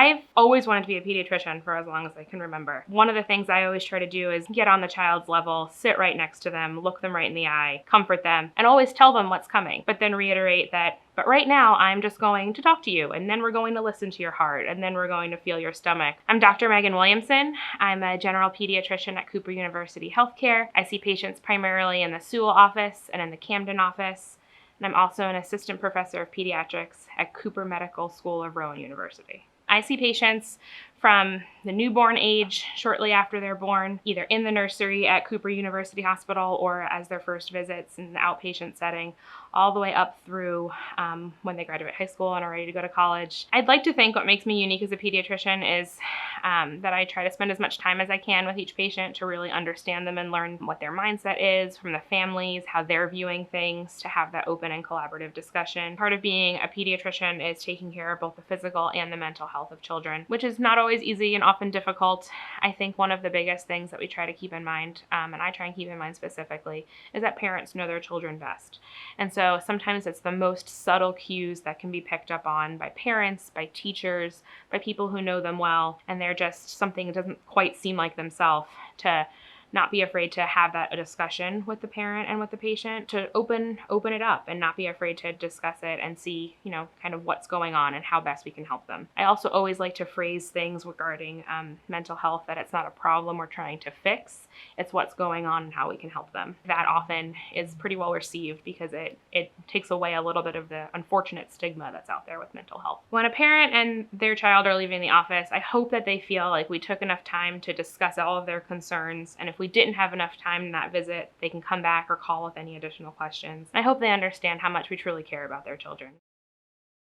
I've always wanted to be a pediatrician for as long as I can remember. One of the things I always try to do is get on the child's level, sit right next to them, look them right in the eye, comfort them, and always tell them what's coming, but then reiterate that, but right now I'm just going to talk to you, and then we're going to listen to your heart, and then we're going to feel your stomach. I'm Dr. Megan Williamson. I'm a general pediatrician at Cooper University Healthcare. I see patients primarily in the Sewell office and in the Camden office, and I'm also an assistant professor of pediatrics at Cooper Medical School of Rowan University. I see patients from the newborn age shortly after they're born, either in the nursery at Cooper University Hospital or as their first visits in the outpatient setting, all the way up through when they graduate high school and are ready to go to college. I'd like to think what makes me unique as a pediatrician is that I try to spend as much time as I can with each patient to really understand them and learn what their mindset is from the families, how they're viewing things, to have that open and collaborative discussion. Part of being a pediatrician is taking care of both the physical and the mental health of children, which is not always easy and often difficult. I think one of the biggest things that we try to keep in mind, and I try and keep in mind specifically, is that parents know their children best. And so sometimes it's the most subtle cues that can be picked up on by parents, by teachers, by people who know them well, and they're just something that doesn't quite seem like themselves, to not be afraid to have that discussion with the parent and with the patient, to open it up and not be afraid to discuss it and see, kind of what's going on and how best we can help them. I also always like to phrase things regarding mental health that it's not a problem we're trying to fix, it's what's going on and how we can help them. That often is pretty well received because it takes away a little bit of the unfortunate stigma that's out there with mental health. When a parent and their child are leaving the office, I hope that they feel like we took enough time to discuss all of their concerns, and if we didn't have enough time in that visit, they can come back or call with any additional questions. I hope they understand how much we truly care about their children.